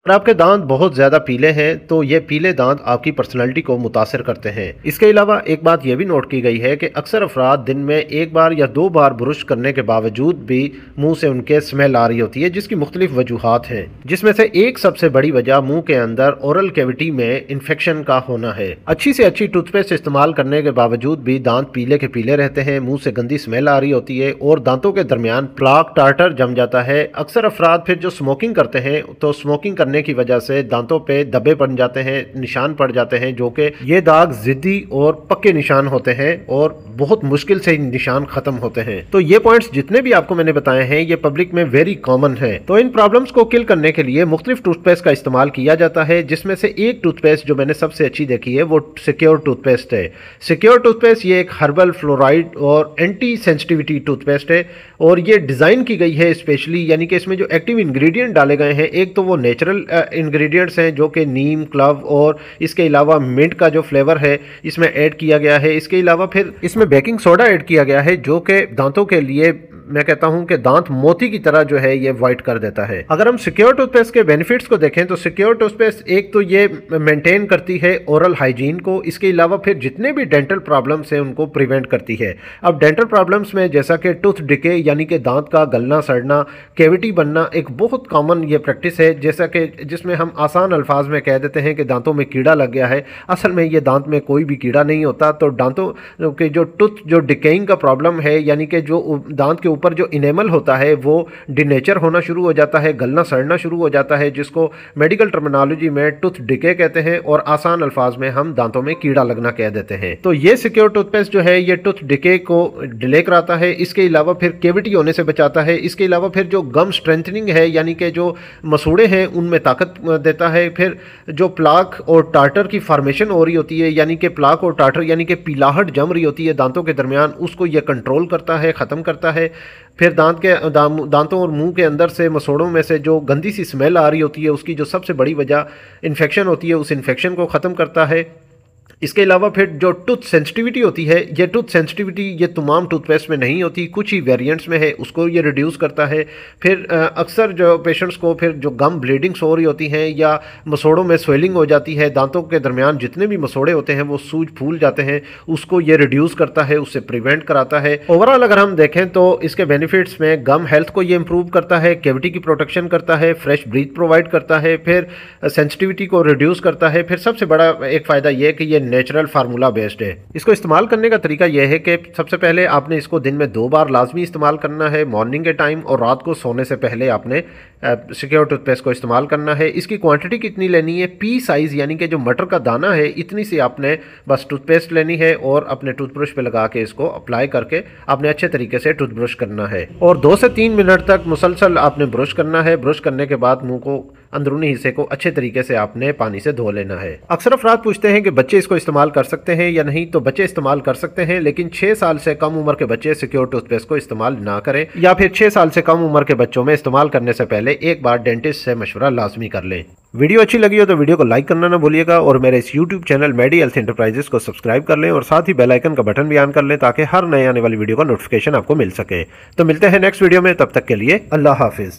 अगर आपके दांत बहुत ज़्यादा पीले हैं तो ये पीले दांत आपकी पर्सनैलिटी को मुतासर करते हैं। इसके अलावा एक बात यह भी नोट की गई है कि अक्सर अफराद दिन में एक बार या दो बार ब्रश करने के बावजूद भी मुंह से उनके स्मेल आ रही होती है, जिसकी मुख्तलिफ वजूहात हैं, जिसमें से एक सबसे बड़ी वजह मुंह के अंदर ओरल कैविटी में इन्फेक्शन का होना है। अच्छी से अच्छी टूथपेस्ट इस्तेमाल करने के बावजूद भी दांत पीले के पीले रहते हैं, मुंह से गंदी स्मेल आ रही होती है और दांतों के दरमियान प्लाक टार्टर जम जाता है। अक्सर अफराद फिर जो स्मोकिंग करते हैं तो स्मोकिंग करने की वजह से दांतों पे धब्बे बन जाते हैं, निशान पड़ जाते हैं, जो कि ये दाग जिद्दी और पक्के निशान होते हैं और बहुत मुश्किल से निशान खत्म होते हैं। तो ये पॉइंट्स जितने भी आपको मैंने बताए हैं ये पब्लिक में वेरी कॉमन है। तो इन प्रॉब्लम्स को किल करने के लिए मुख्तलिफ टूथपेस्ट का इस्तेमाल किया जाता है, जिसमें से एक टूथपेस्ट जो मैंने सबसे अच्छी देखी है वो सिक्योर टूथपेस्ट है। सिक्योर टूथपेस्ट ये एक हर्बल, फ्लोराइड और एंटी सेंसिटिविटी टूथपेस्ट है और ये डिज़ाइन की गई है स्पेशली, यानी कि इसमें जो एक्टिव इंग्रेडिएंट डाले गए हैं, एक तो वो नेचुरल इंग्रेडिएंट्स हैं जो कि नीम, क्लव और इसके अलावा मिंट का जो फ्लेवर है इसमें ऐड किया गया है। इसके अलावा फिर इसमें बेकिंग सोडा ऐड किया गया है जो कि दांतों के लिए मैं कहता हूं कि दांत मोती की तरह जो है ये वाइट कर देता है। अगर हम सिक्योर टूथपेस्ट के बेनिफिट्स को देखें तो सिक्योर टूथपेस्ट एक तो ये मेंटेन करती है ओरल हाइजीन को, इसके अलावा फिर जितने भी डेंटल प्रॉब्लम्स हैं उनको प्रिवेंट करती है। अब डेंटल प्रॉब्लम्स में जैसा कि टूथ डिके यानी कि दांत का गलना सड़ना, कैविटी बनना एक बहुत कॉमन ये प्रैक्टिस है, जैसा कि जिसमें हम आसान अल्फाज में कह देते हैं कि दांतों में कीड़ा लग गया है। असल में ये दांत में कोई भी कीड़ा नहीं होता। तो दांतों के जो टूथ जो डिकेइंग का प्रॉब्लम है, यानी कि जो दांत के ऊपर जो इनेमल होता है वो डिनेचर होना शुरू हो जाता है, गलना सड़ना शुरू हो जाता है, जिसको मेडिकल टर्मिनोलॉजी में टूथ डिके कहते हैं और आसान अल्फाज में हम दांतों में कीड़ा लगना कह देते हैं। तो ये सिक्योर टूथपेस्ट जो है ये टूथ डिके को डिले कराता है, इसके अलावा फिर कैविटी होने से बचाता है, इसके अलावा फिर जो गम स्ट्रेंथनिंग है यानी कि जो मसूड़े हैं उनमें ताकत देता है। फिर जो प्लाक और टार्टर की फॉर्मेशन हो रही होती है, यानी कि प्लाक और टार्टर यानी कि पीलाहट जम रही होती है दांतों के दरमियान, उसको ये कंट्रोल करता है, ख़त्म करता है। फिर दांतों और मुंह के अंदर से मसोड़ों में से जो गंदी सी स्मेल आ रही होती है उसकी जो सबसे बड़ी वजह इन्फेक्शन होती है, उस इन्फेक्शन को ख़त्म करता है। इसके अलावा फिर जो टूथ सेंसिटिविटी होती है, ये टूथ सेंसिटिविटी ये तमाम टूथपेस्ट में नहीं होती, कुछ ही वेरिएंट्स में है, उसको ये रिड्यूस करता है। फिर अक्सर जो पेशेंट्स को फिर जो गम ब्लीडिंग्स हो रही होती हैं या मसोड़ों में स्वेलिंग हो जाती है, दांतों के दरमियान जितने भी मसोड़े होते हैं वो सूज फूल जाते हैं, उसको ये रिड्यूस करता है, उससे प्रिवेंट कराता है। ओवरऑल अगर हम देखें तो इसके बेनिफिट्स में गम हेल्थ को ये इंप्रूव करता है, कैविटी की प्रोटेक्शन करता है, फ्रेश ब्रीथ प्रोवाइड करता है, फिर सेंसिटिविटी को रिड्यूस करता है। फिर सबसे बड़ा एक फ़ायदा यह है कि ये नेचुरल फार्मूला बेस्ड है। इसको इस्तेमाल करने का तरीका यह है कि सबसे पहले आपने इसको दिन में 2 बार लाजमी इस्तेमाल करना है, मॉर्निंग के टाइम और रात को सोने से पहले आपने सिक्योर टूथपेस्ट को इस्तेमाल करना है। इसकी क्वांटिटी कितनी लेनी है, पी साइज़ यानी कि जो मटर का दाना है इतनी सी आपने बस टूथपेस्ट लेनी है और अपने टूथब्रश पे लगा के इसको अप्लाई करके आपने अच्छे तरीके से टूथब्रश करना है और 2 से 3 मिनट तक मुसलसल आपने ब्रश करना है। ब्रश करने के बाद मुंह को, अंदरूनी हिस्से को अच्छे तरीके से आपने पानी से धो लेना है। अक्सर अफराद पूछते हैं कि बच्चे इसको इस्तेमाल कर सकते हैं या नहीं, तो बच्चे इस्तेमाल कर सकते हैं, लेकिन 6 साल से कम उम्र के बच्चे सिक्योर टूथपेस्ट को इस्तेमाल ना करें, या फिर 6 साल से कम उम्र के बच्चों में इस्तेमाल करने से पहले एक बार डेंटिस्ट से मशवरा लाजमी कर लें। वीडियो अच्छी लगी हो तो वीडियो को लाइक करना ना भूलिएगा और मेरे इस यूट्यूब चैनल मेडी हेल्थ एंटरप्राइजेस को सब्सक्राइब कर लें और साथ ही बेल आइकन का बटन भी ऑन कर लें ताकि हर नए आने वाली वीडियो का नोटिफिकेशन आपको मिल सके। तो मिलते हैं नेक्स्ट वीडियो में, तब तक के लिए अल्लाह हाफिज।